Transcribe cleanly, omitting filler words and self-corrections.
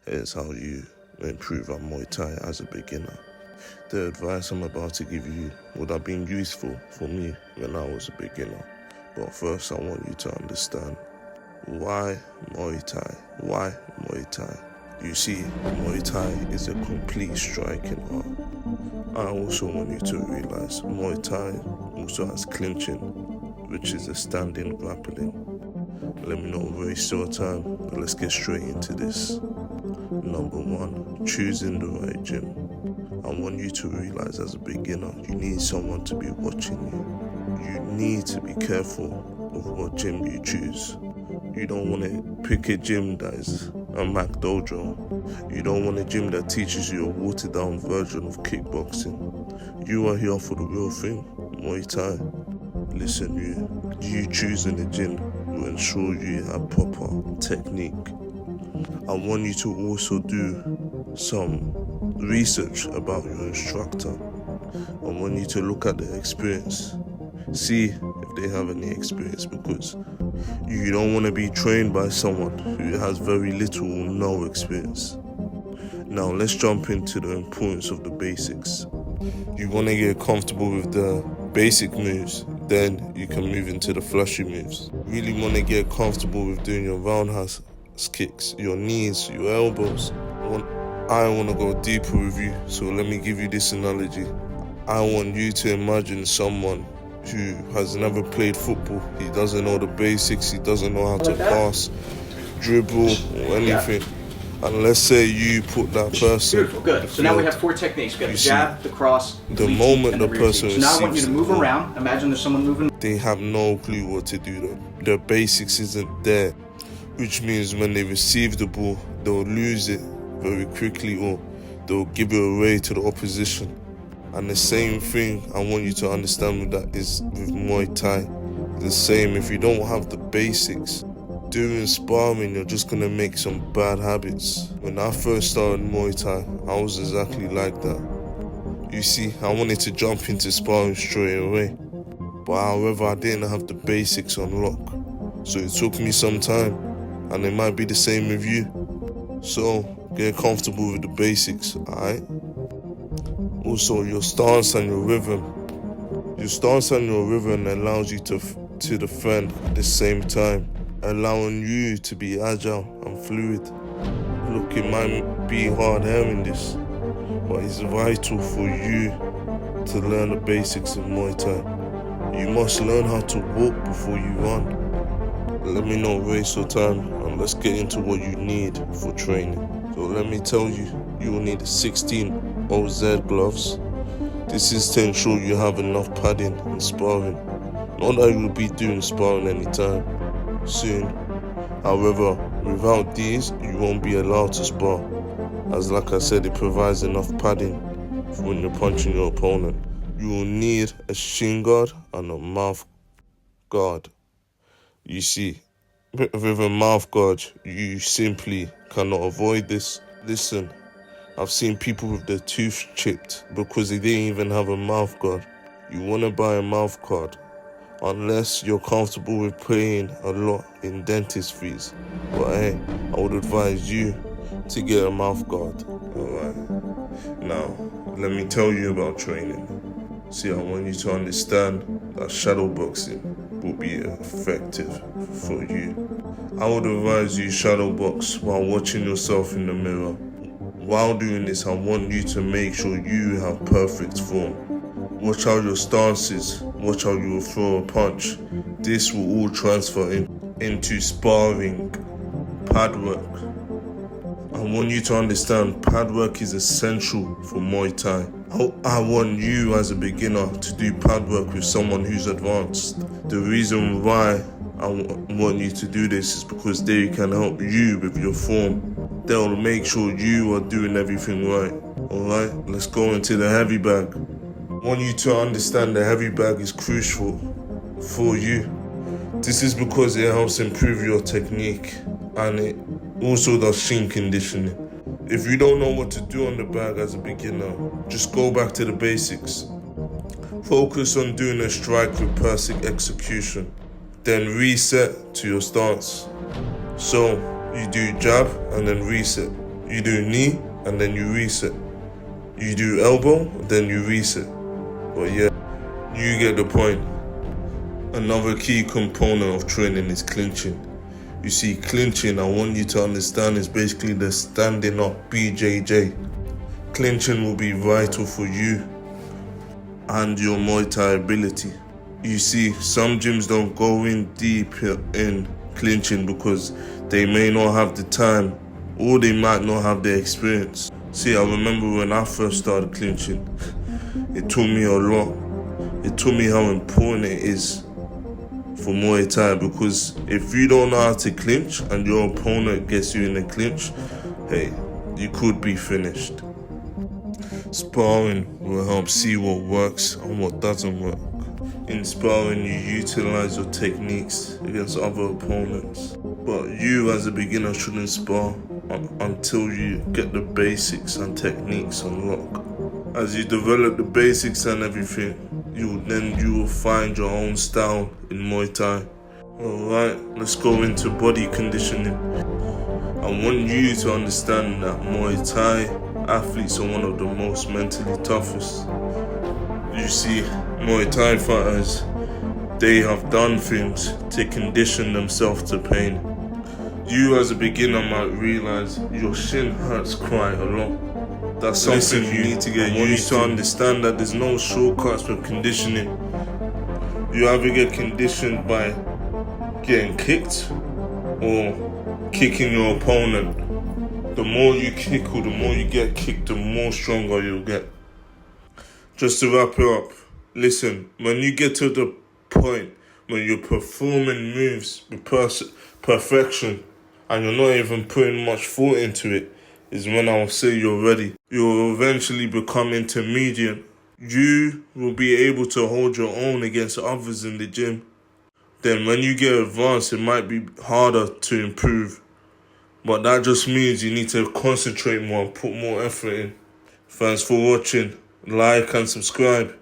Here's how you improve at Muay Thai as a beginner. The advice I'm about to give you would have been useful for me when I was a beginner. But first I want you to understand why Muay Thai? Why Muay Thai? You see, Muay Thai is a complete striking art. I also want you to realize Muay Thai also has clinching, which is a standing grappling. Let me not waste your time, but let's get straight into this. Number one, choosing the right gym. I want you to realize as a beginner, you need someone to be watching you. You need to be careful of what gym you choose. You don't want to pick a gym that is a Mac Dojo. You don't want a gym that teaches you a watered down version of kickboxing. You are here for the real thing, Muay Thai. Listen, you choosing a gym will ensure you have proper technique. I want you to also do some research about your instructor. I want you to look at their experience. See if they have any experience, because you don't want to be trained by someone who has very little or no experience. Now let's jump into the importance of the basics. You want to get comfortable with the basic moves, then you can move into the flashy moves. Really want to get comfortable with doing your roundhouse kicks, your knees, your elbows. I want to go deeper with you, so let me give you this analogy. I want you to imagine someone who has never played football. He doesn't know the basics, he doesn't know how to pass, dribble, or anything. And let's say you put that person. Beautiful, good. So now we have 4 techniques. We got the jab, the cross, the moment the person receives. So now I want you to move around. Imagine there's someone moving. They have no clue what to do. The basics isn't there, which means when they receive the ball, they'll lose it very quickly, or they'll give it away to the opposition. And the same thing I want you to understand with that is with Muay Thai. The same, if you don't have the basics, during sparring, you're just gonna make some bad habits. When I first started Muay Thai, I was exactly like that. You see, I wanted to jump into sparring straight away. But however, I didn't have the basics on lock. So it took me some time, and it might be the same with you. So get comfortable with the basics, alright? Also, your stance and your rhythm. Your stance and your rhythm allows you to defend at the same time, allowing you to be agile and fluid. Look, it might be hard hearing this, but it's vital for you to learn the basics of Muay Thai. You must learn how to walk before you run. Let me not waste your time, and let's get into what you need for training. So let me tell you, you will need 16 OZ gloves. This is to ensure you have enough padding in sparring. Not that you'll be doing sparring anytime soon. However, without these, you won't be allowed to spar, as like I said, it provides enough padding for when you're punching your opponent. You will need a shin guard and a mouth guard. You see, with a mouth guard, you simply cannot avoid this. Listen, I've seen people with their tooth chipped because they didn't even have a mouth guard. You want to buy a mouth guard unless you're comfortable with paying a lot in dentist fees. But hey, I would advise you to get a mouth guard. Alright, now let me tell you about training. See, I want you to understand that shadow boxing will be effective for you. I would advise you shadow box while watching yourself in the mirror. While doing this, I want you to make sure you have perfect form. Watch how your stances, watch how you will throw a punch. This will all transfer into sparring. Pad work. I want you to understand pad work is essential for Muay Thai. I want you as a beginner to do pad work with someone who's advanced. The reason why I want you to do this is because they can help you with your form. They'll make sure you are doing everything right. Alright, let's go into the heavy bag. I want you to understand the heavy bag is crucial for you. This is because it helps improve your technique, and it also does shin conditioning. If you don't know what to do on the bag as a beginner, just go back to the basics. Focus on doing a strike with perfect execution, then reset to your stance. So you do jab and then reset. You do knee and then you reset. You do elbow, then you reset. But yeah, you get the point. Another key component of training is clinching. You see, clinching, I want you to understand, is basically the standing up BJJ. Clinching will be vital for you and your Muay Thai ability. You see, some gyms don't go in deep in clinching because they may not have the time or they might not have the experience. See, I remember when I first started clinching, it taught me a lot. It taught me how important it is for Muay Thai, because if you don't know how to clinch and your opponent gets you in a clinch, hey, you could be finished. Sparring will help see what works and what doesn't work. In sparring, you utilize your techniques against other opponents. But you as a beginner shouldn't spar until you get the basics and techniques on lock. As you develop the basics and everything, you will find your own style in Muay Thai. Alright, let's go into body conditioning. I want you to understand that Muay Thai athletes are one of the most mentally toughest. You see, Muay Thai fighters, they have done things to condition themselves to pain. You as a beginner might realize your shin hurts quite a lot. That's something you need to get used to. Understand that there's no shortcuts with conditioning. You either get conditioned by getting kicked or kicking your opponent. The more you kick or the more you get kicked, the more stronger you'll get. Just to wrap it up, listen, when you get to the point when you're performing moves with perfection and you're not even putting much thought into it, is when I'll say you're ready. You'll eventually become intermediate. You will be able to hold your own against others in the gym. Then when you get advanced, it might be harder to improve. But that just means you need to concentrate more and put more effort in. Thanks for watching. Like and subscribe.